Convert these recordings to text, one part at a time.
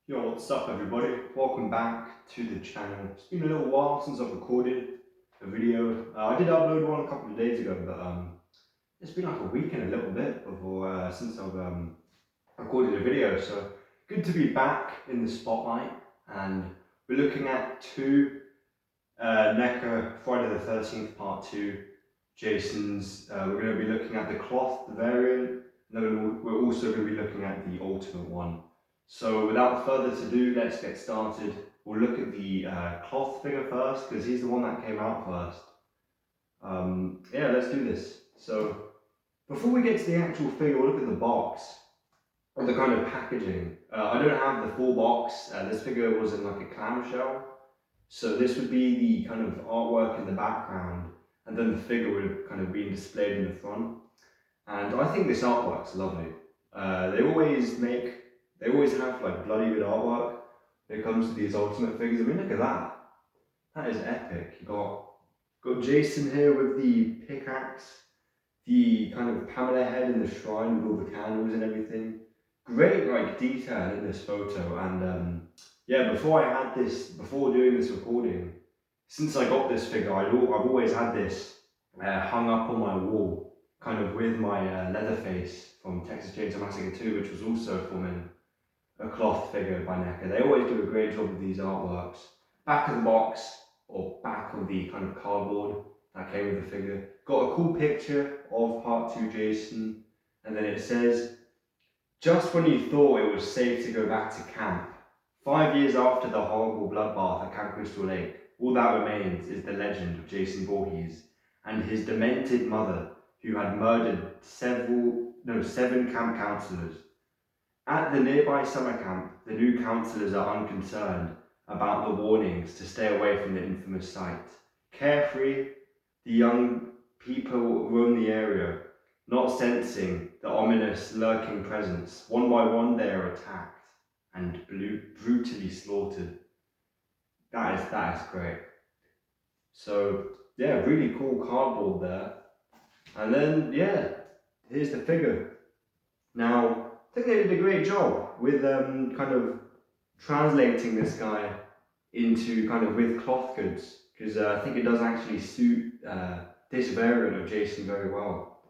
Yo, what's up everybody? Welcome back to the channel. It's been a little while since I've recorded a video. I did upload one a couple of days ago, but it's been like a week and a little bit before since I've recorded a video. So good to be back in the spotlight, and we're looking at two Neca Friday the 13th Part 2. Jason's. We're going to be looking at the cloth, the variant, and then we're also going to be looking at the ultimate one. So without further ado, let's get started. We'll look at the cloth figure first, because he's the one that came out first. Yeah, let's do this. So before we get to the actual figure, we'll look at the box, or the kind of packaging. I don't have the full box. This figure was in like a clamshell. So this would be the kind of artwork in the background, and then the figure would have kind of been displayed in the front. And I think this artwork's lovely. They always have like bloody good artwork when it comes to these ultimate figures. I mean, look at that. That is epic. You got Jason here with the pickaxe, the kind of Pamela head in the shrine with all the candles and everything. Great like detail in this photo. And yeah, before doing this recording, since I got this figure, I've always had this hung up on my wall, kind of with my Leatherface from Texas Chainsaw Massacre 2, which was also forming a cloth figure by Neca. They always do a great job with these artworks. Back of the box, or back of the kind of cardboard that came with the figure, got a cool picture of Part 2 Jason, and then it says, "Just when you thought it was safe to go back to camp, 5 years after the horrible bloodbath at Camp Crystal Lake, all that remains is the legend of Jason Voorhees and his demented mother, who had murdered seven camp counselors. At the nearby summer camp, the new counselors are unconcerned about the warnings to stay away from the infamous site. Carefree, the young people roam the area, not sensing the ominous lurking presence. One by one they are attacked and brutally slaughtered." That is great. So yeah, really cool cardboard there. And then yeah, here's the figure. Now I think they did a great job with kind of translating this guy into kind of with cloth goods, because I think it does actually suit this variant of Jason very well.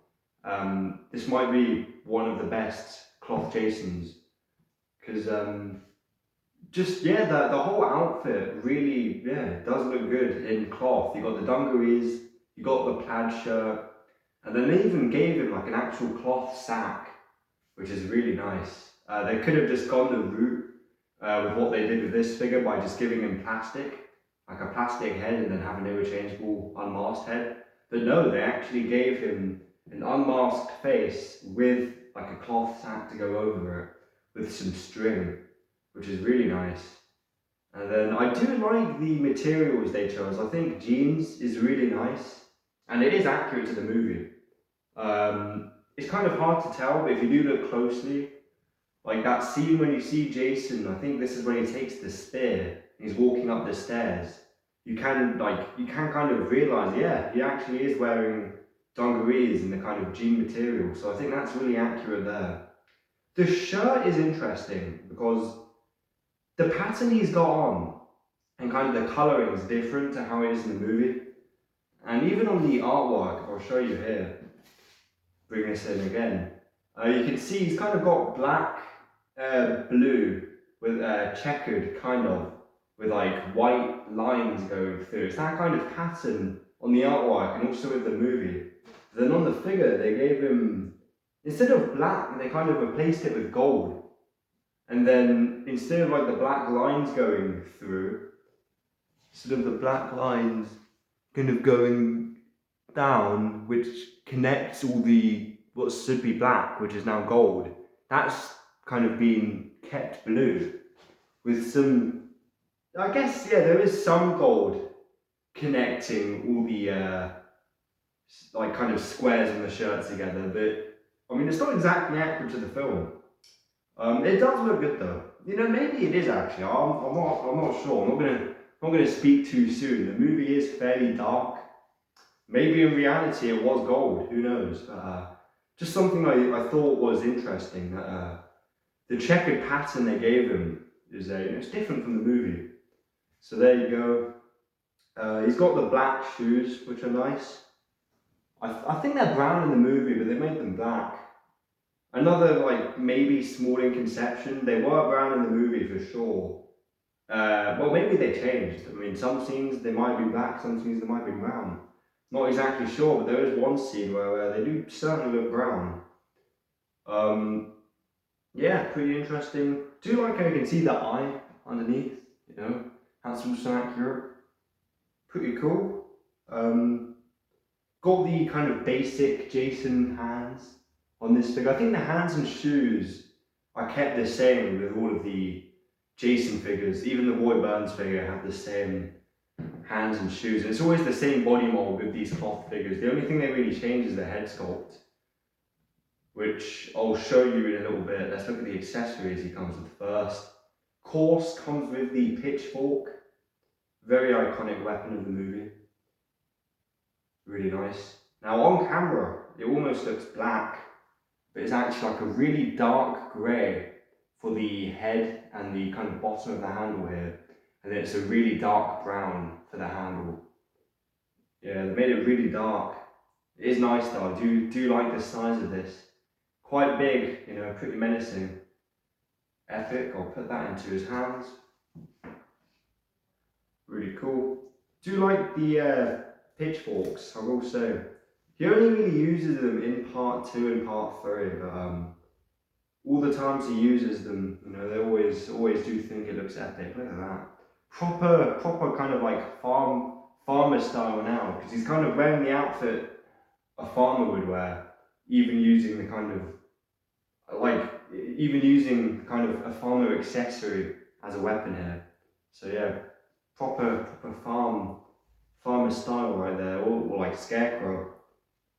This might be one of the best cloth Jasons, because just yeah, the whole outfit really does look good in cloth. You got the dungarees, you got the plaid shirt, and then they even gave him like an actual cloth sack, which is really nice. They could have just gone the route with what they did with this figure by just giving him plastic, like a plastic head, and then have an interchangeable unmasked head. But no, they actually gave him an unmasked face with like a cloth sack to go over it with some string, which is really nice. And then I do like the materials they chose. I think jeans is really nice, and it is accurate to the movie. It's kind of hard to tell, but if you do look closely, like that scene when you see Jason, I think this is when he takes the spear and he's walking up the stairs. You can kind of realise, yeah, he actually is wearing dungarees and the kind of jean material. So I think that's really accurate there. The shirt is interesting because the pattern he's got on and kind of the colouring is different to how it is in the movie. And even on the artwork, I'll show you here, bring this in again, you can see he's kind of got black, blue with checkered kind of, with like white lines going through. It's that kind of pattern on the artwork and also with the movie. Then on the figure, they gave him, instead of black, they kind of replaced it with gold. And then instead of like the black lines going through, instead of the black lines kind of going down, which connects all the what should be black, which is now gold, that's kind of been kept blue with some, I guess, yeah, there is some gold connecting all the like kind of squares on the shirt together, but I mean, it's not exactly accurate to the film. It does look good though. You know, maybe it is actually. I'm not sure. I'm not gonna speak too soon. The movie is fairly dark. Maybe in reality it was gold. Who knows? But just something I thought was interesting, that the checkered pattern they gave him is it's different from the movie. So there you go. He's got the black shoes, which are nice. I think they're brown in the movie, but they made them black. Another like maybe small inconception. They were brown in the movie for sure. Well, maybe they changed. I mean, some scenes they might be black, some scenes they might be brown. Not exactly sure, but there is one scene where they do certainly look brown. Yeah, pretty interesting. Do you like how you can see the eye underneath? You know, that's also accurate. Pretty cool. Got the kind of basic Jason hands on this figure. I think the hands and shoes are kept the same with all of the Jason figures. Even the Roy Burns figure had the same hands and shoes. And it's always the same body mold with these cloth figures. The only thing they really change is the head sculpt, which I'll show you in a little bit. Let's look at the accessories he comes with first. Course comes with the pitchfork. Very iconic weapon of the movie. Really nice. Now on camera, it almost looks black, but it's actually like a really dark grey for the head and the kind of bottom of the handle here. And then it's a really dark brown for the handle. Yeah, they made it really dark. It is nice though, I do like the size of this. Quite big, you know, pretty menacing. Epic, I'll put that into his hands. Really cool. Do like the pitchforks, I will say. He only really uses them in part 2 and part 3, but all the times he uses them, you know, they always do think it looks epic. Look at that. Proper kind of like farmer style now, because he's kind of wearing the outfit a farmer would wear, even using the kind of a farmer accessory as a weapon here. So yeah, proper farmer style right there, or like scarecrow.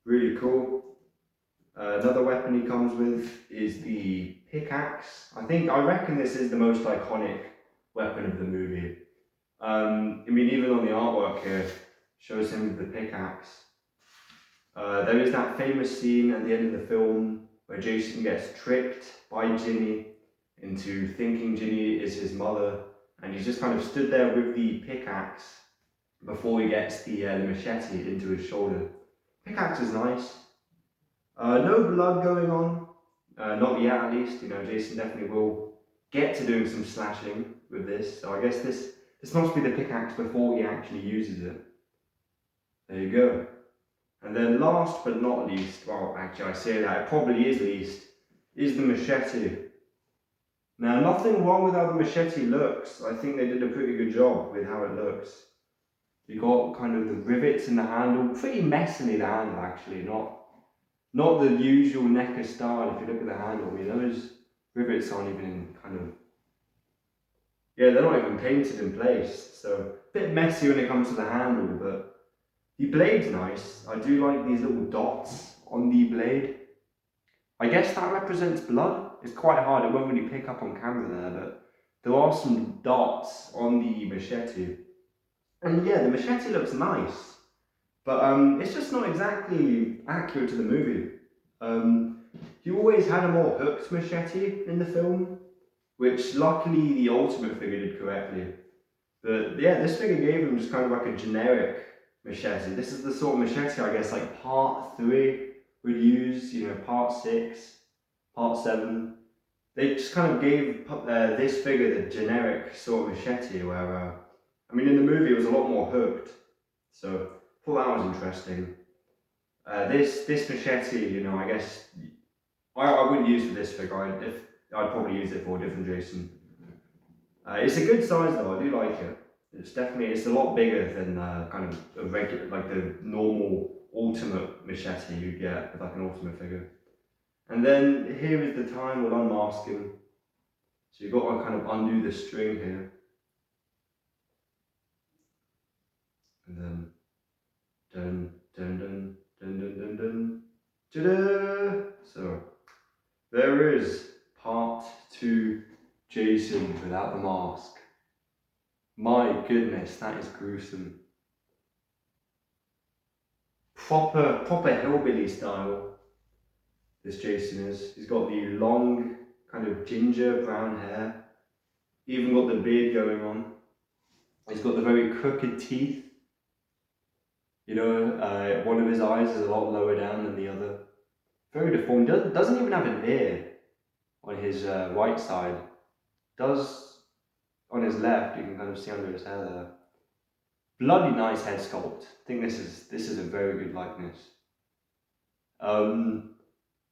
Really cool. Another weapon he comes with is the pickaxe. I reckon this is the most iconic weapon of the movie. I mean, even on the artwork here, shows him with the pickaxe. There is that famous scene at the end of the film where Jason gets tricked by Ginny into thinking Ginny is his mother, and he's just kind of stood there with the pickaxe before he gets the machete into his shoulder. Pickaxe is nice. No blood going on, not yet at least. You know, Jason definitely will get to doing some slashing with this. So I guess this must be the pickaxe before he actually uses it. There you go. And then last but not least, well actually I say that, it probably is least, is the machete. Now nothing wrong with how the machete looks. I think they did a pretty good job with how it looks. You got kind of the rivets in the handle, pretty messily the handle actually, not the usual Neca style. If you look at the handle, I mean those rivets aren't even they're not even painted in place. So a bit messy when it comes to the handle, but the blade's nice. I do like these little dots on the blade. I guess that represents blood. It's quite hard, it won't really pick up on camera there, but there are some dots on the machete. And yeah, the machete looks nice, but it's just not exactly accurate to the movie. You always had a more hooked machete in the film, which luckily the Ultimate figure did correctly. But yeah, this figure gave him just kind of like a generic machete. This is the sort of machete I guess like part 3 would use, you know, part 6, part 7. They just kind of gave this figure the generic sort of machete where, I mean in the movie it was a lot more hooked. So I thought that was interesting. This machete, you know, I guess I wouldn't use for this figure. I'd probably use it for a different Jason. It's a good size though, I do like it. It's a lot bigger than kind of a regular, like the normal Ultimate machete you'd get with like an Ultimate figure. And then here is the time we'll unmask him. So you've got to kind of undo the string here. And then dun dun dun dun dun dun dun. Ta-da! So there is part 2 Jason without the mask. My goodness, that is gruesome. Proper hillbilly style, this Jason is. He's got the long, kind of ginger brown hair. Even got the beard going on. He's got the very crooked teeth. You know, one of his eyes is a lot lower down than the other. Very deformed. Doesn't even have an ear on his right side. Does on his left, you can kind of see under his hair there. Bloody nice head sculpt. I think this is a very good likeness.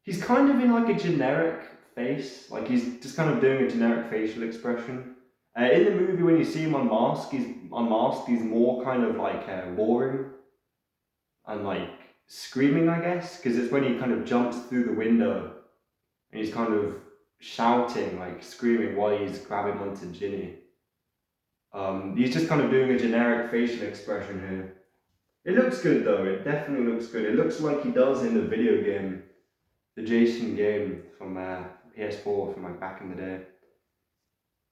He's kind of in like a generic face, like he's just kind of doing a generic facial expression. In the movie, when you see him unmasked, he's more kind of like roaring and like screaming, I guess, because it's when he kind of jumps through the window and he's kind of shouting, like screaming while he's grabbing onto Ginny. He's just kind of doing a generic facial expression here. It looks good though, it definitely looks good. It looks like he does in the video game, the Jason game from PS4 from like back in the day.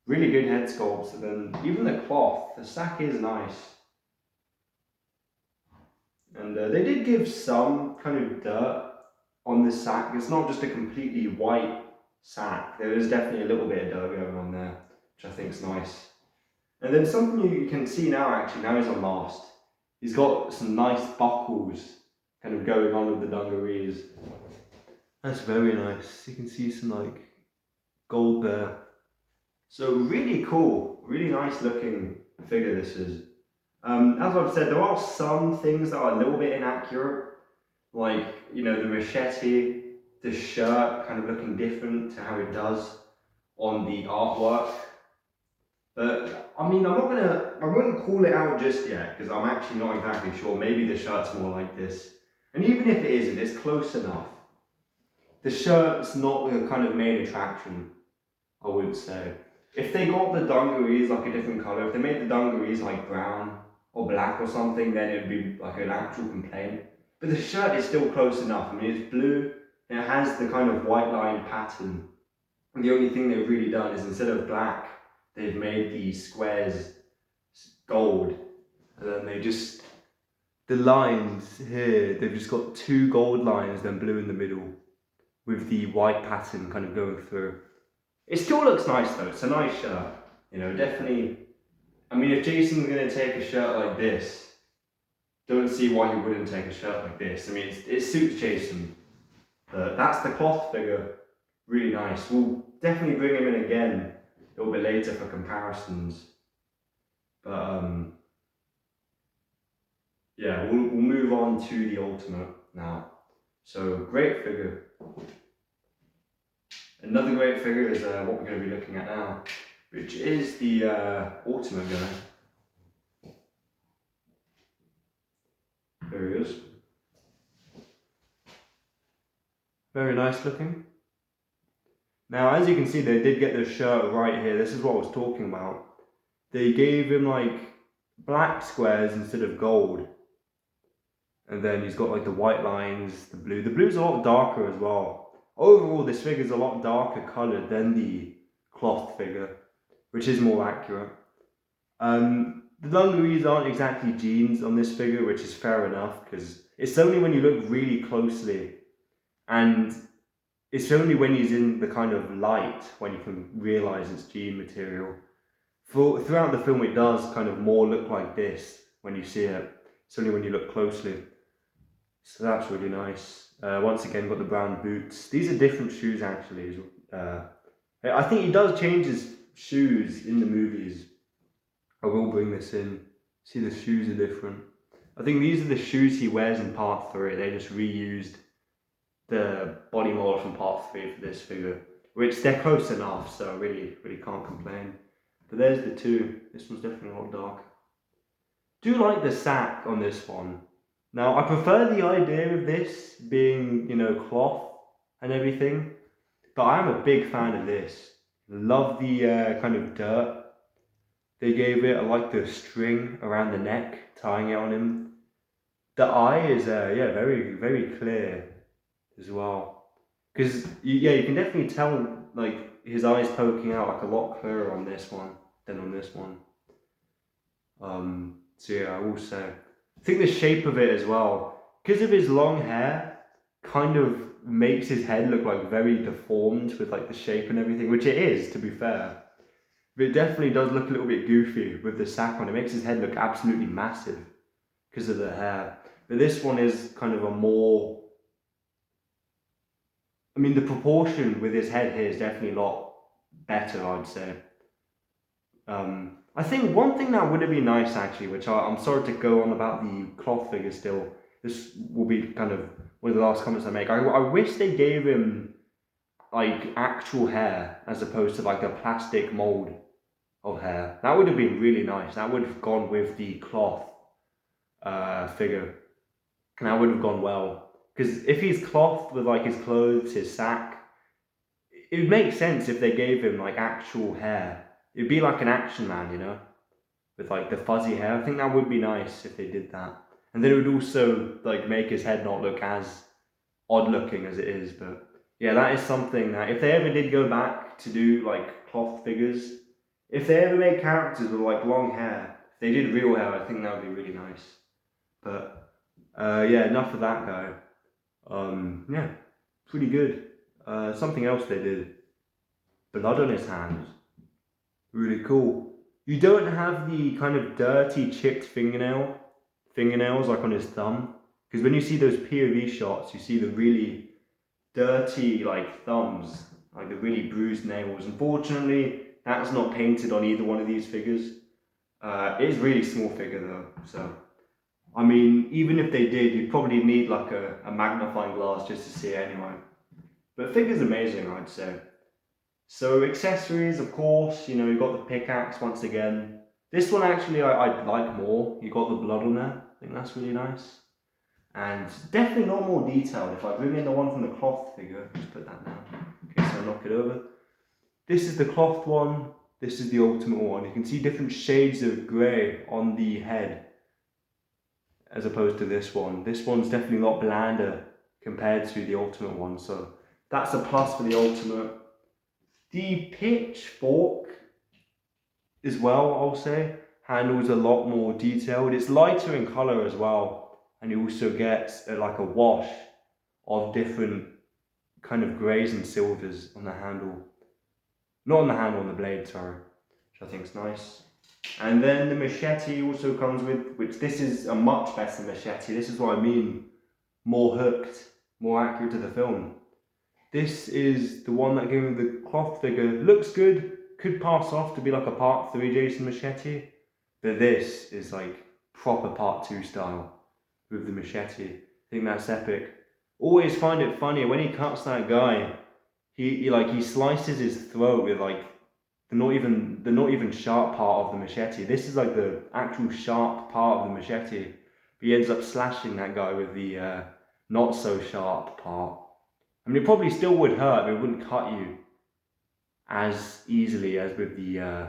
Really good head sculpts, and then even the cloth, the sack is nice. And they did give some kind of dirt on this sack. It's not just a completely white sack. There is definitely a little bit of dirt going on there, which I think is nice. And then something you can see now, actually, now he's unmasked. He's got some nice buckles kind of going on with the dungarees. That's very nice. You can see some like gold there. So really cool, really nice looking figure this is. As I've said, there are some things that are a little bit inaccurate. Like, you know, the machete, the shirt kind of looking different to how it does on the artwork. But, I mean, I wouldn't call it out just yet, because I'm actually not exactly sure. Maybe the shirt's more like this. And even if it isn't, it's close enough. The shirt's not the kind of main attraction, I would say. If they got the dungarees like a different colour, if they made the dungarees like brown or black or something, then it'd be like an actual complaint. But the shirt is still close enough. I mean, it's blue, and it has the kind of white line pattern. And the only thing they've really done is instead of black, they've made the squares gold. And then the lines here, they've just got two gold lines, then blue in the middle, with the white pattern kind of going through. It still looks nice though, it's a nice shirt. You know, definitely, I mean, if Jason's going to take a shirt like this, don't see why he wouldn't take a shirt like this. I mean, it suits Jason. That's the cloth figure, really nice. We'll definitely bring him in again a little bit later for comparisons. But yeah, we'll move on to the ultimate now. So, great figure. Another great figure is what we're going to be looking at now, which is the ultimate guy. There he is. Very nice looking. Now, as you can see, they did get the shirt right here. This is what I was talking about. They gave him like black squares instead of gold. And then he's got like the white lines, the blue. The blue's a lot darker as well. Overall, this figure's a lot darker coloured than the cloth figure, which is more accurate. The dungarees aren't exactly jeans on this figure, which is fair enough, because it's only when you look really closely, and it's only when he's in the kind of light when you can realise it's jean material. Throughout the film, it does kind of more look like this when you see it. It's only when you look closely. So that's really nice. Once again, got the brown boots. These are different shoes actually. I think he does change his shoes in the movies. I will bring this in. See, the shoes are different. I think these are the shoes he wears in part 3. They just reused the body mold from part 3 for this figure, which they're close enough, so really can't complain. But there's the two. This one's definitely a lot darker. Do like the sack on this one. Now, I prefer the idea of this being, you know, cloth and everything, but I am a big fan of this. Love the kind of dirt they gave it. I like the string around the neck, tying it on him. The eye is, yeah, very clear as well. Because, yeah, you can definitely tell, like, his eyes poking out, like, a lot clearer on this one than on this one. So, yeah, I will say. I think the shape of it as well, because of his long hair, kind of makes his head look like very deformed with like the shape and everything, which it is, to be fair. But it definitely does look a little bit goofy with the sack on. It makes his head look absolutely massive because of the hair. But this one is kind of a more... I mean, the proportion with his head here is definitely a lot better, I'd say. I think one thing that would have been nice actually, which I'm sorry to go on about the cloth figure still, this will be kind of one of the last comments I make. I wish they gave him like actual hair as opposed to like a plastic mold of hair. That would have been really nice. That would have gone with the cloth figure. And that would have gone well. Because if he's cloth with like his clothes, his sack, it would make sense if they gave him like actual hair. It'd be like an action man, you know, with like the fuzzy hair. I think that would be nice if they did that. And then it would also like make his head not look as odd looking as it is. But yeah, that is something that if they ever did go back to do like cloth figures, if they ever made characters with like long hair, if they did real hair, I think that would be really nice. But yeah, enough of that guy. Yeah, pretty good. Something else they did. Blood on his hands. Really cool. You don't have the kind of dirty chipped fingernails like on his thumb. Because when you see those POV shots, you see the really dirty like thumbs, like the really bruised nails. Unfortunately, that's not painted on either one of these figures. It is a really small figure though, so I mean, even if they did, you'd probably need like a magnifying glass just to see it anyway. But figure's amazing, I'd say. So accessories, of course, you know, you got the pickaxe once again. This one actually I like more. You got the blood on there. I think that's really nice. And definitely not more detailed. If I bring in the one from the cloth figure, just put that down in case I knock it over. This is the cloth one. This is the ultimate one. You can see different shades of grey on the head as opposed to this one. This one's definitely a lot blander compared to the ultimate one. So that's a plus for the ultimate. The pitchfork as well, I'll say, handles a lot more detailed. It's lighter in colour as well, and you also get like a wash of different kind of greys and silvers on the handle. Not on the handle, on the blade, sorry, which I think is nice. And then the machete also comes with, which this is a much better machete. This is what I mean, more hooked, more accurate to the film. This is the one that gave me the cloth figure. Looks good, could pass off to be like a part 3 Jason machete. But this is like proper part 2 style with the machete. I think that's epic. Always find it funny when he cuts that guy, he slices his throat with like the not even sharp part of the machete. This is like the actual sharp part of the machete. But he ends up slashing that guy with the not so sharp part. I mean, it probably still would hurt, but it wouldn't cut you as easily as with the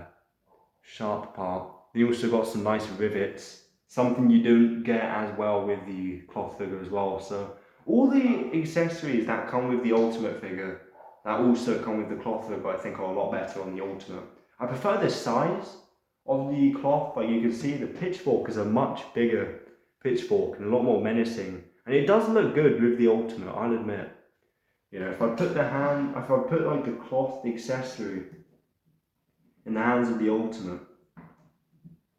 sharp part. You also got some nice rivets, something you don't get as well with the cloth figure as well. So all the accessories that come with the ultimate figure, that also come with the cloth figure, I think are a lot better on the ultimate. I prefer the size of the cloth. Like you can see, the pitchfork is a much bigger pitchfork and a lot more menacing. And it does look good with the ultimate, I'll admit. You know, if I put like the cloth accessory in the hands of the ultimate,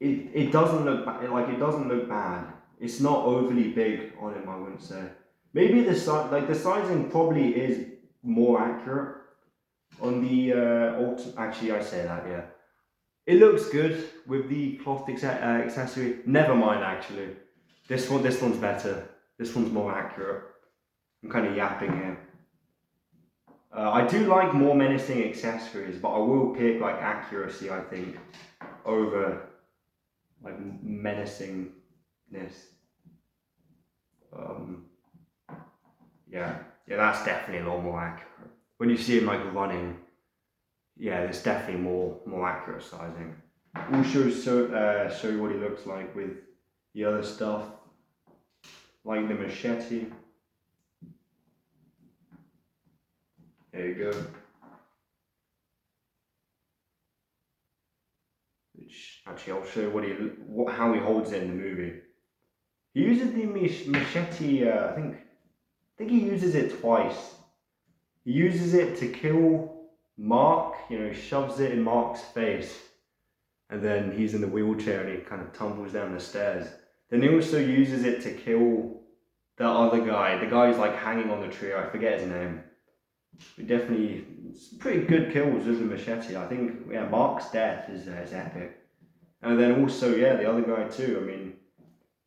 it doesn't look it doesn't look bad. It's not overly big on him, I wouldn't say. Maybe the sizing probably is more accurate on the ultimate. Actually, I say that, yeah. It looks good with the cloth accessory. Never mind, actually. This one's better. This one's more accurate. I'm kind of yapping here. I do like more menacing accessories, but I will pick like accuracy, I think, over like menacingness. Yeah, that's definitely a lot more accurate. When you see him like running, yeah, there's definitely more accurate sizing. We'll show you what he looks like with the other stuff, like the machete. There you go. Which actually I'll show you how he holds it in the movie. He uses the machete. I think he uses it twice. He uses it to kill Mark, you know, shoves it in Mark's face, and then he's in the wheelchair and he kind of tumbles down the stairs. Then he also uses it to kill the other guy. The guy who's like hanging on the tree, I forget his name. But definitely, it's pretty good kills with the machete. I think, yeah, Mark's death is epic. And then also, yeah, the other guy too. I mean,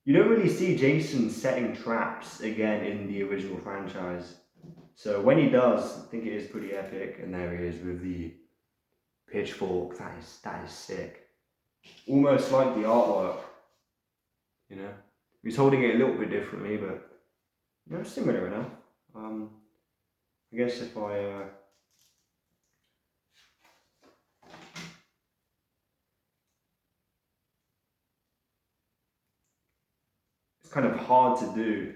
you don't really see Jason setting traps again in the original franchise. So when he does, I think it is pretty epic. And there he is with the pitchfork. That is sick. Almost like the artwork, you know. He's holding it a little bit differently, but you know, similar enough. I guess if I it's kind of hard to do,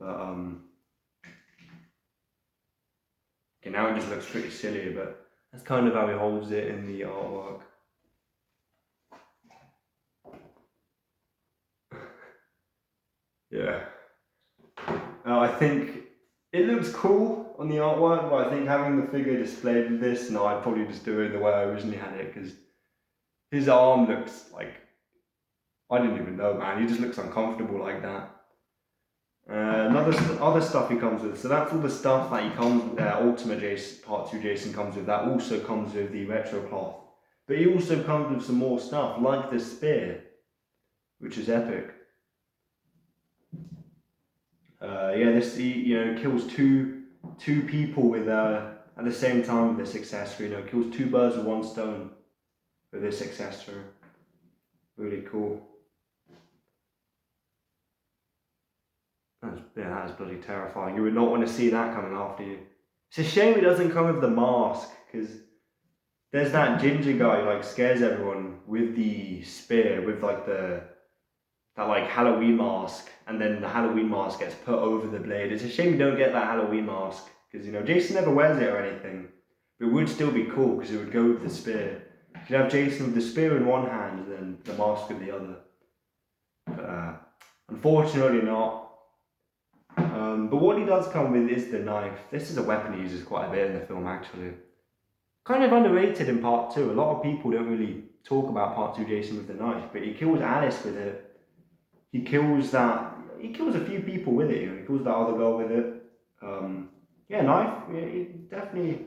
but okay, now it just looks pretty silly, but that's kind of how he holds it in the artwork. Yeah. I think it looks cool on the artwork, but I think having the figure displayed with this, no, I'd probably just do it the way I originally had it, because his arm looks like, I didn't even know, man, he just looks uncomfortable like that. Other stuff he comes with, so that's all the stuff that he comes with, Ultimate Jason, Part 2 Jason comes with, that also comes with the retro cloth. But he also comes with some more stuff, like the spear, which is epic. Yeah, this you know kills two people with at the same time with this accessory. You know, kills two birds with one stone with this accessory. Really cool. That is bloody terrifying. You would not want to see that coming after you. It's a shame it doesn't come with the mask, because there's that ginger guy who like scares everyone with the spear, with like that like Halloween mask, and then the Halloween mask gets put over the blade. It's a shame you don't get that Halloween mask, because you know Jason never wears it or anything, but it would still be cool because it would go with the spear. You'd have Jason with the spear in one hand and then the mask in the other. But unfortunately not. But what he does come with is the knife. This is a weapon he uses quite a bit in the film, actually. Kind of underrated in part 2. A lot of people don't really talk about part 2 Jason with the knife, but he kills Alice with it. He kills a few people with it. You know, he kills that other girl with it. Yeah, knife. Yeah, definitely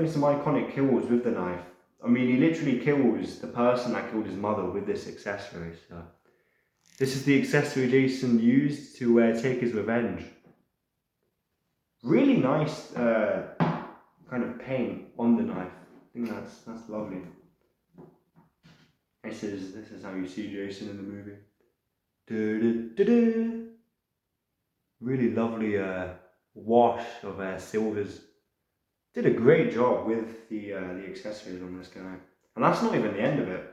some iconic kills with the knife. I mean, he literally kills the person that killed his mother with this accessory. So, this is the accessory Jason used to take his revenge. Really nice kind of paint on the knife. I think that's lovely. This is how you see Jason in the movie. Really lovely wash of silvers. Did a great job with the accessories on this guy. And that's not even the end of it.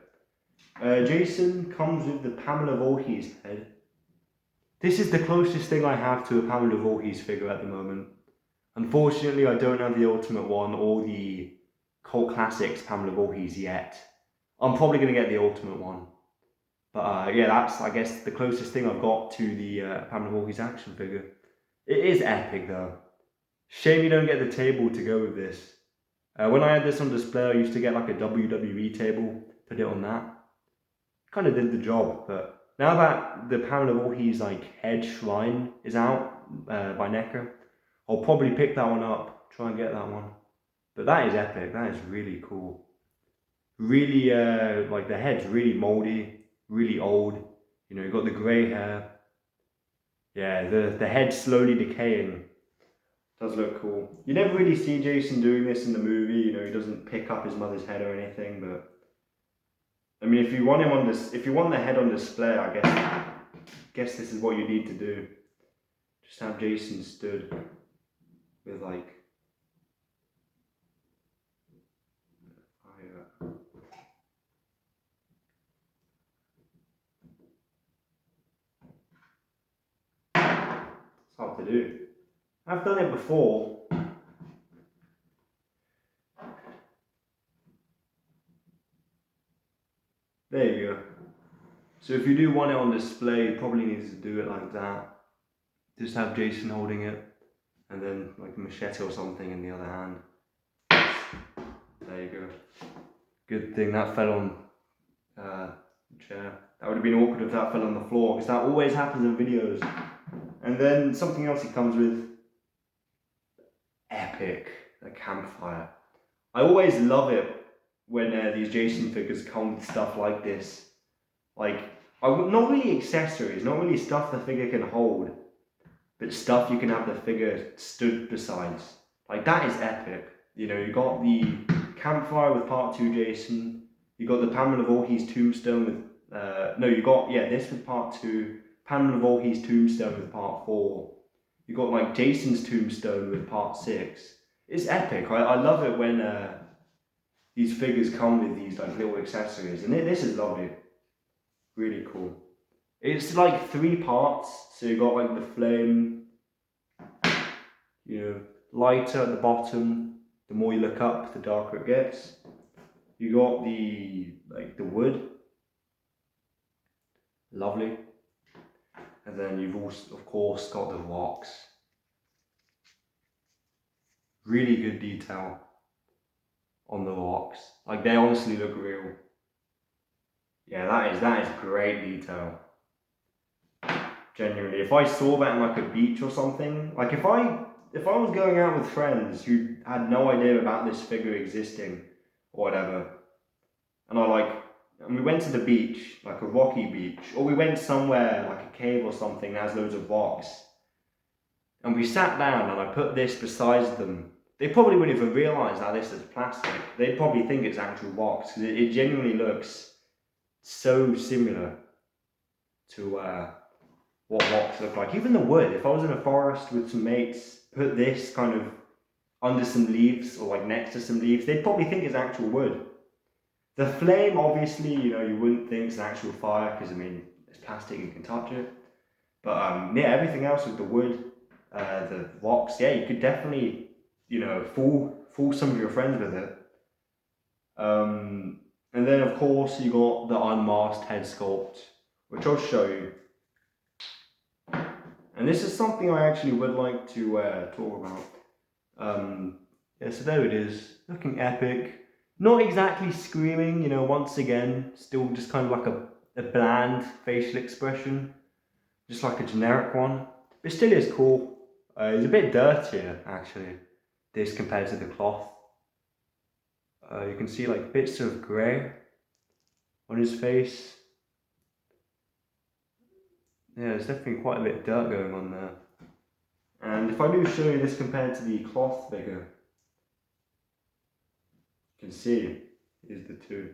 Jason comes with the Pamela Voorhees head. This is the closest thing I have to a Pamela Voorhees figure at the moment. Unfortunately, I don't have the Ultimate one or the Cult Classics Pamela Voorhees yet. I'm probably going to get the Ultimate one. But yeah, that's, I guess, the closest thing I've got to the Pamela Voorhees action figure. It is epic, though. Shame you don't get the table to go with this. When I had this on display, I used to get like a WWE table, put it on that. Kind of did the job, but now that the Pamela Voorhees like head shrine is out by Neca, I'll probably pick that one up, try and get that one. But that is epic, that is really cool. Really, like the head's really moldy, really old. You know, you've got the grey hair. Yeah, the head's slowly decaying. Does look cool. You never really see Jason doing this in the movie, you know, he doesn't pick up his mother's head or anything, but I mean, if you want the head on display, I guess this is what you need to do. Just have Jason stood with like it's hard to do. I've done it before. There you go. So if you do want it on display, you probably need to do it like that. Just have Jason holding it. and then like a machete or something in the other hand. There you go. Good thing that fell on the chair. That would have been awkward if that fell on the floor, because that always happens in videos. And then something else he comes with, epic, a campfire. I always love it when these Jason figures come with stuff like this. Like, not really accessories, not really stuff the figure can hold, but stuff you can have the figure stood besides. Like, that is epic. You know, you got the campfire with part 2 Jason, you got the Pamela Voorhees tombstone with, this with part 2, Pamela Voorhees tombstone with part 4, you got like Jason's tombstone with part 6. It's epic. I love it when these figures come with these like little accessories, and this is lovely. Really cool. It's like 3 parts, so you got like the flame, you know, lighter at the bottom. The more you look up, the darker it gets. You got the wood, lovely, and then you've also, of course, got the rocks. Really good detail on the rocks. Like, they honestly look real. Yeah, that is great detail. Genuinely, if I saw that in like a beach or something, like if I was going out with friends who had no idea about this figure existing or whatever, and we went to the beach, like a rocky beach, or we went somewhere like a cave or something that has loads of rocks, and we sat down and I put this beside them, they probably wouldn't even realise that this is plastic. They'd probably think it's actual rocks, because it genuinely looks so similar to what rocks look like. Even the wood, if I was in a forest with some mates, put this kind of under some leaves or like next to some leaves, they'd probably think it's actual wood. The flame, obviously, you know, you wouldn't think it's an actual fire, because I mean, it's plastic, you can touch it. But yeah, everything else with the wood, the rocks, yeah, you could definitely, you know, fool some of your friends with it. And then of course you got the unmasked head sculpt, which I'll show you. And this is something I actually would like to talk about. Yeah, so there it is, looking epic. Not exactly screaming, you know, once again, still just kind of like a bland facial expression, just like a generic one. But still is cool. It's a bit dirtier, actually, this compared to the cloth. You can see like bits of grey on his face. Yeah, there's definitely quite a bit of dirt going on there. And if I do show you this compared to the cloth figure, you can see is the two.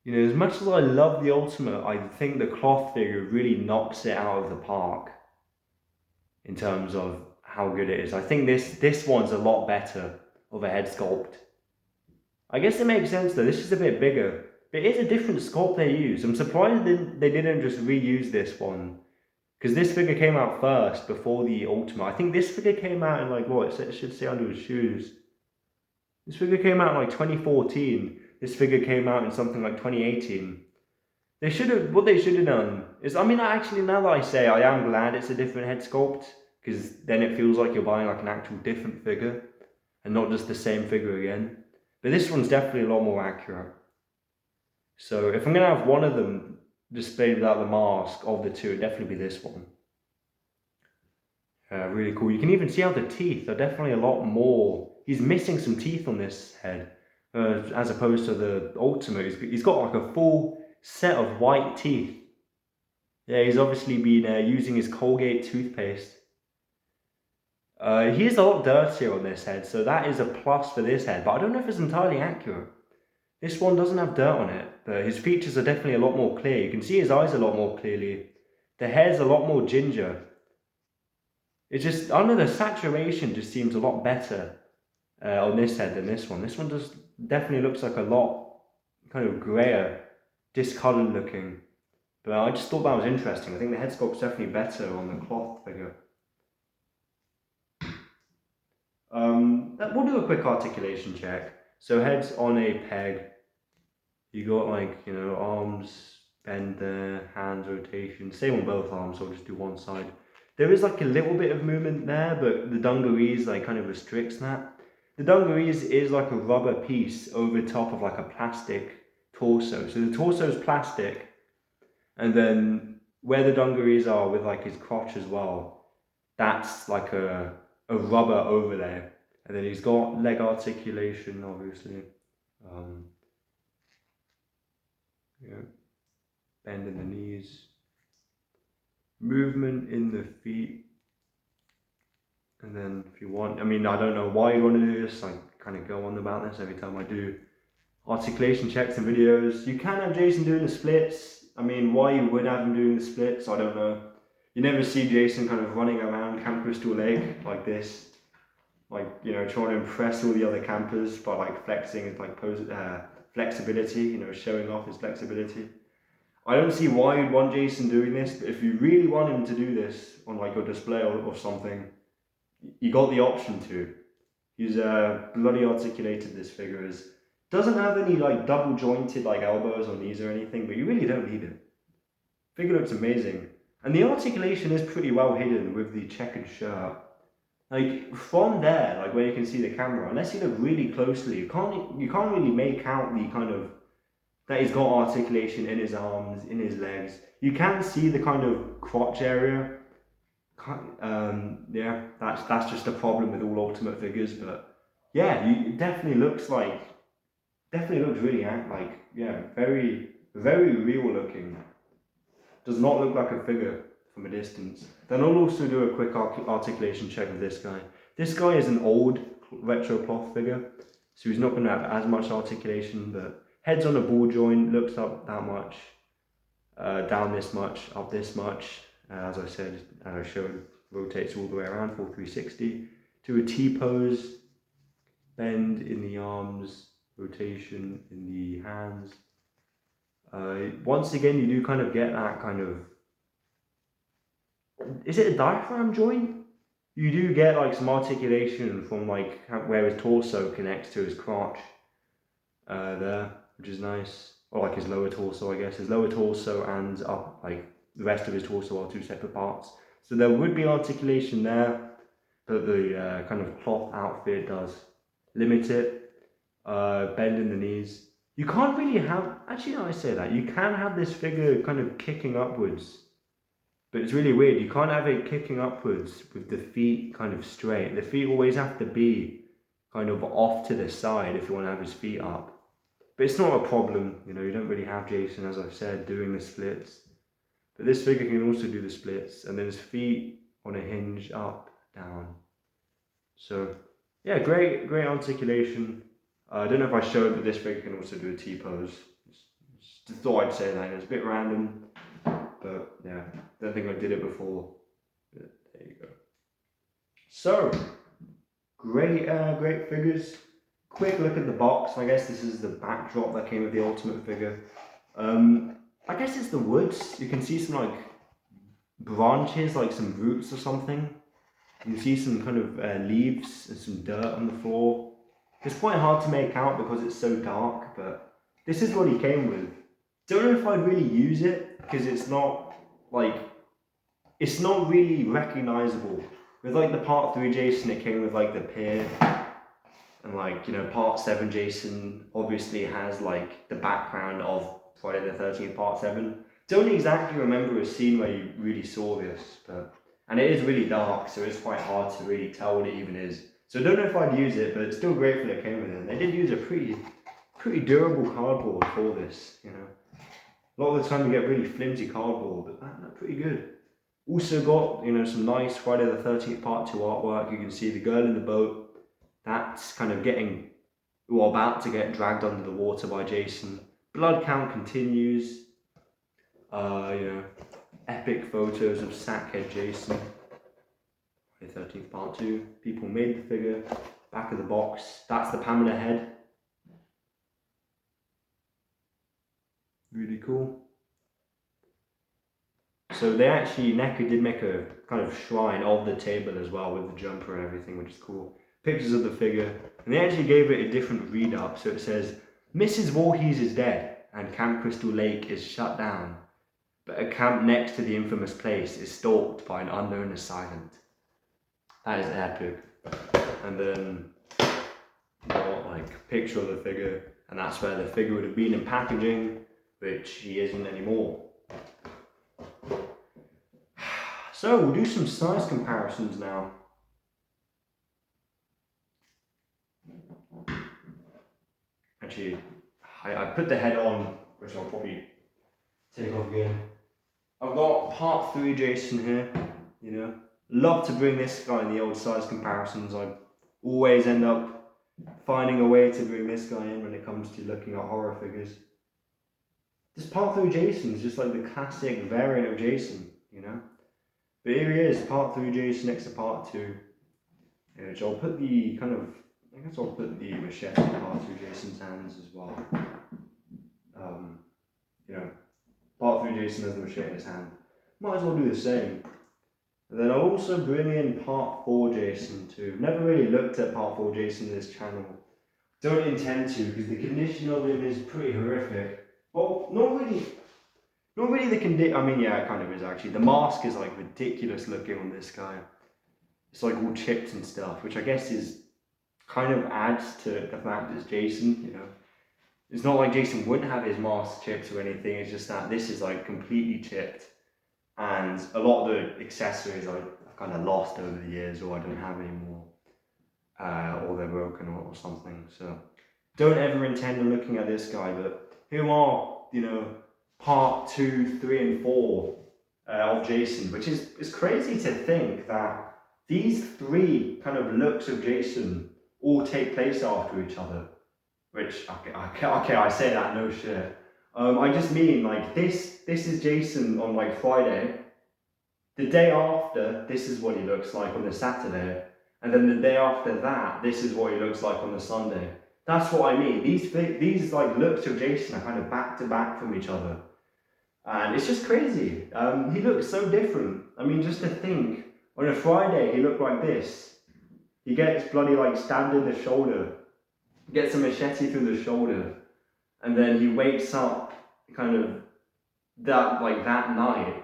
You know, as much as I love the Ultimate, I think the cloth figure really knocks it out of the park in terms of how good it is. I think this one's a lot better of a head sculpt. I guess it makes sense though, this is a bit bigger. But it is a different sculpt they use. I'm surprised they didn't just reuse this one, because this figure came out first before the Ultimate. I think this figure came out in like, what, it should say under his shoes. This figure came out in like 2014. This figure came out in something like 2018. What they should have done is, I mean, actually, now that I say, I am glad it's a different head sculpt, because then it feels like you're buying like an actual different figure, and not just the same figure again. But this one's definitely a lot more accurate. So if I'm going to have one of them displayed without the mask of the two, it'd definitely be this one. Really cool. You can even see how the teeth are definitely a lot more. He's missing some teeth on this head, as opposed to the Ultimate. He's got like a full set of white teeth. Yeah, he's obviously been using his Colgate toothpaste. He is a lot dirtier on this head, so that is a plus for this head, but I don't know if it's entirely accurate. This one doesn't have dirt on it, but his features are definitely a lot more clear. You can see his eyes a lot more clearly. The hair's a lot more ginger. It's just, I don't know, the saturation just seems a lot better on this head than this one. This one just definitely looks like a lot kind of grayer, discoloured looking. But I just thought that was interesting. I think the head sculpt's definitely better on the cloth figure. We'll do a quick articulation check. So head's on a peg. You got like, you know, arms bend there, hands rotation. Same on both arms, so I'll just do one side. There is like a little bit of movement there, but the dungarees like kind of restricts that. The dungarees is like a rubber piece over top of like a plastic torso. So the torso is plastic, and then where the dungarees are with like his crotch as well, that's like a rubber over there. And then he's got leg articulation, obviously. Yeah, bend in the knees, movement in the feet. And then if you want, I mean, I don't know why you want to do this, I kind of go on about this every time I do articulation checks and videos. You can have Jason doing the splits. I mean, why you would have him doing the splits, I don't know. You never see Jason kind of running around Camp Crystal Lake like this. Like, you know, trying to impress all the other campers by like flexing his like flexibility, you know, showing off his flexibility. I don't see why you'd want Jason doing this, but if you really want him to do this on like a display or something, you got the option to. He's bloody articulated, this figure is. Doesn't have any like double jointed like elbows or knees or anything, but you really don't need it. Figure looks amazing. And the articulation is pretty well hidden with the checkered shirt. Like from there, like where you can see the camera, unless you look really closely, you can't really make out the kind of that he's got articulation in his arms, in his legs. You can see the kind of crotch area. Yeah, that's just a problem with all Ultimate figures, but yeah, it definitely looks really very real looking. Does not look like a figure from a distance. Then I'll also do a quick articulation check of this guy. This guy is an old retro cloth figure, so he's not going to have as much articulation, but head's on a ball joint, looks up that much, down this much, up this much. As I said, as I showed, rotates all the way around, full 360. To a T-pose, bend in the arms, rotation in the hands. Once again, you do kind of get that kind of, is it a diaphragm joint? You do get like some articulation from like where his torso connects to his crotch there, which is nice. Or like his lower torso, I guess. His lower torso and up, like the rest of his torso are two separate parts. So there would be articulation there, but the kind of cloth outfit does limit it. Bend in the knees. You can't really have, actually no, I say that, you can have this figure kind of kicking upwards, but it's really weird. You can't have it kicking upwards with the feet kind of straight. The feet always have to be kind of off to the side if you want to have his feet up. But it's not a problem, you know, you don't really have Jason, as I've said, doing the splits. But this figure can also do the splits, and then his feet on a hinge, up, down. So, yeah, great articulation. I don't know if I showed that this figure can also do a T-pose. Just thought I'd say that. It's a bit random, but yeah, don't think I did it before. But there you go. So, great figures. Quick look at the box. I guess this is the backdrop that came with the Ultimate figure. I guess it's the woods. You can see some like branches, like some roots or something. You can see some kind of leaves and some dirt on the floor. It's quite hard to make out because it's so dark, but this is what he came with. Don't know if I'd really use it because it's not really recognizable. With like the Part 3 Jason, it came with like the pier, and like, you know, Part 7 Jason obviously has like the background of Friday the 13th Part 7. Don't exactly remember a scene where you really saw this, and it is really dark, so it's quite hard to really tell what it even is. So I don't know if I'd use it, but it's still grateful it came with it. They did use a pretty durable cardboard for this, you know. A lot of the time you get really flimsy cardboard, but that's pretty good. Also got, you know, some nice Friday the 13th Part 2 artwork. You can see the girl in the boat. That's kind of about to get dragged under the water by Jason. Blood count continues. You know, epic photos of Sackhead Jason. Friday the 13th Part 2. People made the figure. Back of the box. That's the Pamela head. Really cool. So they actually, Neca did make a kind of shrine of the table as well with the jumper and everything, which is cool. Pictures of the figure, and they actually gave it a different read up. So it says, Mrs. Voorhees is dead and Camp Crystal Lake is shut down. but a camp next to the infamous place is stalked by an unknown assailant. That is epic. And then got like a picture of the figure, and that's where the figure would have been in packaging, which he isn't anymore. So we'll do some size comparisons now. Actually, I put the head on, which I'll probably take off again. I've got part 3 Jason here, you know. Love to bring this guy in the old size comparisons. I always end up finding a way to bring this guy in when it comes to looking at horror figures. This part 3 Jason is just like the classic variant of Jason, you know. But here he is, part 3 Jason next to part 2. Which I'll put the kind of, I guess I'll put the machete part 2 Jason's hands as well. You know, part 3 Jason has the machete in his hand. Might as well do the same. And then I'll also bring in part 4 Jason too. Never really looked at part 4 Jason in this channel. Don't intend to, because the condition of him is pretty horrific. Well, not really the condition. I mean, yeah, it kind of is actually. The mask is like ridiculous looking on this guy. It's like all chipped and stuff, which I guess is kind of adds to the fact it's Jason, you know. It's not like Jason wouldn't have his mask chipped or anything, it's just that this is like completely chipped. And a lot of the accessories I've kind of lost over the years, or I don't have anymore, or they're broken or something. So don't ever intend on looking at this guy, but here are, you know, part 2, 3, and 4 of Jason, which is crazy to think that these 3 kind of looks of Jason all take place after each other. Which, okay, I say that, no shit. I just mean, like, this is Jason on, like, Friday. The day after, this is what he looks like on the Saturday. And then the day after that, this is what he looks like on the Sunday. That's what I mean. These like, looks of Jason are kind of back to back from each other. And it's just crazy. He looks so different. I mean, just to think, on a Friday, he looked like this. He gets bloody, like, stabbed in the shoulder. Gets a machete through the shoulder, and then he wakes up kind of that night,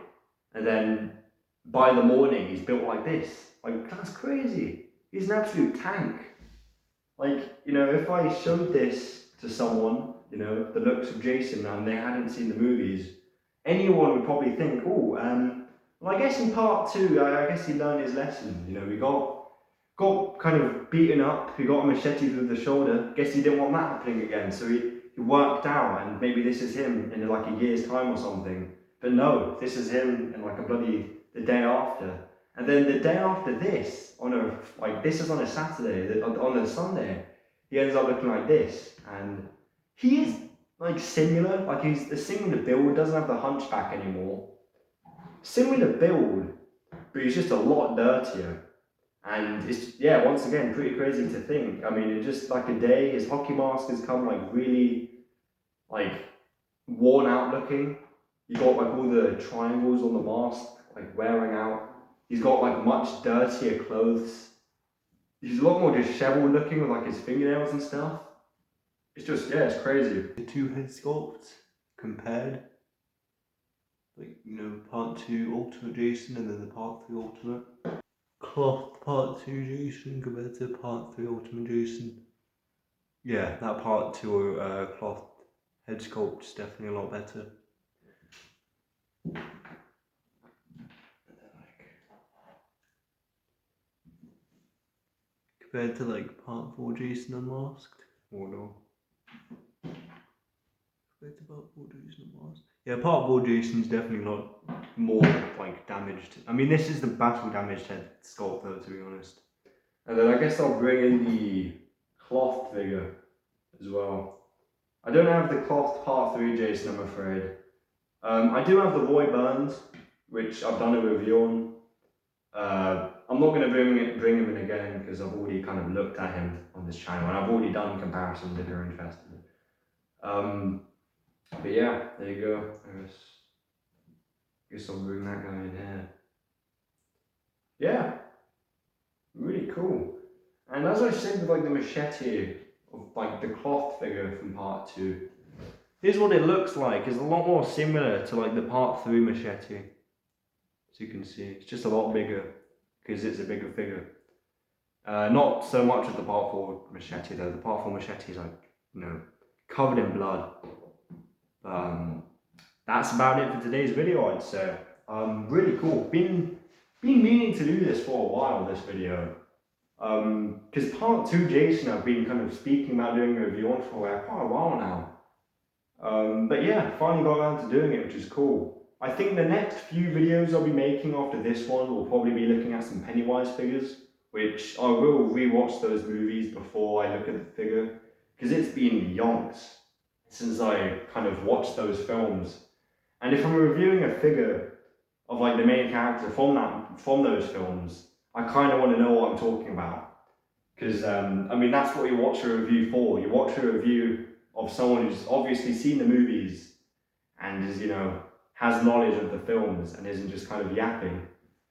and then by the morning he's built like this. Like, that's crazy. He's an absolute tank. Like, you know, if I showed this to someone, you know, the looks of Jason, and they hadn't seen the movies, anyone would probably think, oh, well, I guess in part 2, I guess he learned his lesson. You know, we got kind of beaten up, he got a machete through the shoulder. Guess he didn't want that happening again, so he worked out, and maybe this is him in like a year's time or something. But no, this is him in like the day after. And then the day after this, this is on a Saturday, on a Sunday, he ends up looking like this. And he is like similar, like he's a similar build, doesn't have the hunchback anymore. Similar build, but he's just a lot dirtier. And it's, yeah, once again, pretty crazy to think. I mean, in just like a day, his hockey mask has come like really, like, worn out looking. You got like all the triangles on the mask, like wearing out. He's got like much dirtier clothes. He's a lot more disheveled looking with like his fingernails and stuff. It's just, yeah, it's crazy. The 2 head sculpts compared. Like, you know, part 2 Ultimate Jason and then the part 3 Ultimate. Cloth part 2 Jason compared to part 3 Ultimate Jason. Yeah, that part 2 cloth head sculpt is definitely a lot better. Compared to like part 4 Jason Unmasked. Or no. Compared to part 4 Jason Unmasked. Yeah, part 4 Jason's definitely a lot more like damaged. I mean, this is the battle damaged head sculpt though, to be honest. And then I guess I'll bring in the cloth figure as well. I don't have the cloth part 3 Jason, I'm afraid. I do have the Roy Burns, which I've done a review on. I'm not going to bring him in again because I've already kind of looked at him on this channel, and I've already done comparisons if you're interested. But yeah, there you go. I guess I'll bring that guy in here. Yeah, really cool. And as I said with like the machete of like the cloth figure from part 2, Here's what it looks like. It's a lot more similar to like the Part 3 machete. As you can see, it's just a lot bigger because it's a bigger figure. Not so much as the Part 4 machete though. The Part 4 machete is like, you know, covered in blood. That's about it for today's video, I'd say. Really cool. Been meaning to do this for a while, this video. Because Part 2 Jason I've been kind of speaking about doing a review on for quite a while now. But yeah, finally got around to doing it, which is cool. I think the next few videos I'll be making after this one will probably be looking at some Pennywise figures, which I will rewatch those movies before I look at the figure, because it's been yonks since I kind of watched those films. And if I'm reviewing a figure of like the main character from those films, I kind of want to know what I'm talking about. Because, I mean, that's what you watch a review for. You watch a review of someone who's obviously seen the movies and is, you know, has knowledge of the films and isn't just kind of yapping.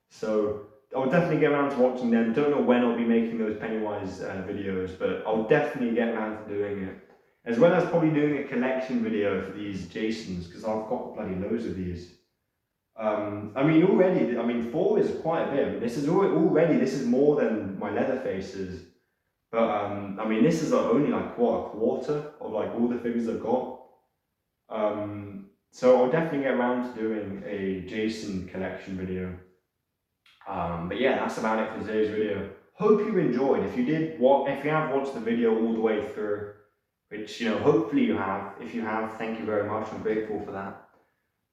So I'll definitely get around to watching them. Don't know when I'll be making those Pennywise videos, but I'll definitely get around to doing it. As well as probably doing a collection video for these Jasons, because I've got bloody loads of these. I mean, already, 4 is quite a bit. I mean, this is this is more than my Leatherfaces. But, I mean, this is only like a quarter of like all the figures I've got. So I'll definitely get around to doing a Jason collection video. But yeah, that's about it for today's video. Hope you enjoyed. If you have watched the video all the way through, which, you know, hopefully you have. If you have, thank you very much. I'm grateful for that.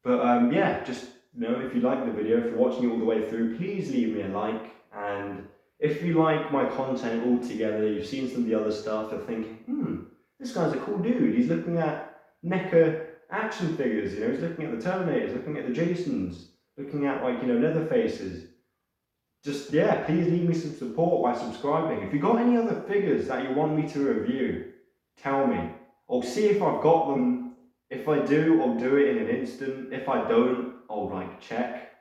But yeah, just, you know, if you like the video, if you're watching it all the way through, please leave me a like. And if you like my content altogether, you've seen some of the other stuff, you're thinking, this guy's a cool dude. He's looking at Neca action figures, you know, he's looking at the Terminators, looking at the Jasons, looking at, like, you know, Leatherfaces. Just, yeah, please leave me some support by subscribing. If you've got any other figures that you want me to review, tell me. I'll see if I've got them. If I do, I'll do it in an instant. If I don't, I'll like check,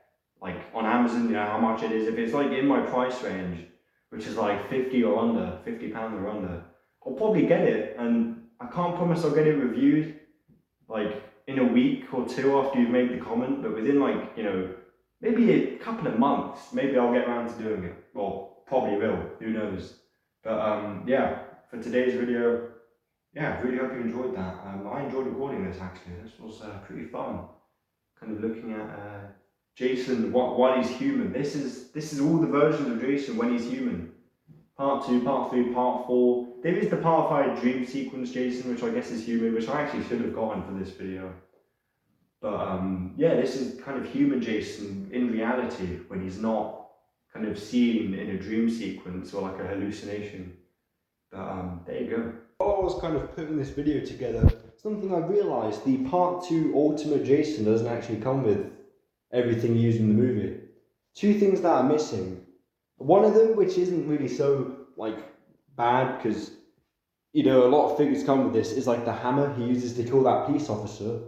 like on Amazon, you know, how much it is. If it's like in my price range, which is like £50 or under, £50 or under, I'll probably get it. And I can't promise I'll get it reviewed like in a week or two after you've made the comment, but within like, you know, maybe a couple of months, maybe I'll get around to doing it. Well, probably will, who knows. But yeah, for today's video, yeah, really hope you enjoyed that. I enjoyed recording this actually. This was pretty fun. Kind of looking at Jason while he's human. This is all the versions of Jason when he's human. Part 2, Part 3, Part 4. There is the Part 5 dream sequence Jason, which I guess is human, which I actually should have gotten for this video. But yeah, this is kind of human Jason in reality when he's not kind of seen in a dream sequence or like a hallucination. But there you go. While I was kind of putting this video together, something I realised, the Part 2 Ultimate Jason doesn't actually come with everything used in the movie. 2 things that are missing. One of them, which isn't really so, like, bad, because, you know, a lot of figures come with this, is like the hammer he uses to kill that police officer,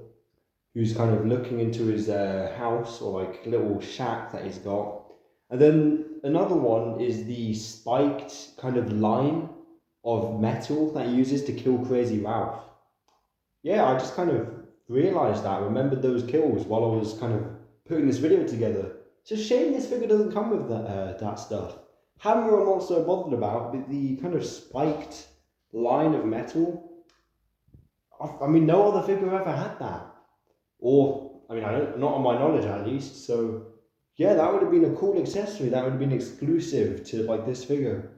who's kind of looking into his house, or like little shack that he's got. And then another one is the spiked kind of line of metal that he uses to kill Crazy Ralph. Yeah, I just kind of realised that, remembered those kills while I was kind of putting this video together. It's a shame this figure doesn't come with that stuff. Hammer I'm not so bothered about, but the kind of spiked line of metal, I mean, no other figure ever had that. Or, I mean, not on my knowledge at least, so yeah, that would have been a cool accessory. That would have been exclusive to like this figure,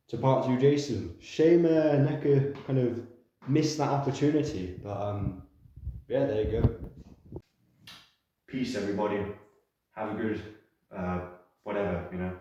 to Part 2 Jason. Shame Neca kind of missed that opportunity, but yeah, there you go. Peace everybody, have a good whatever, you know.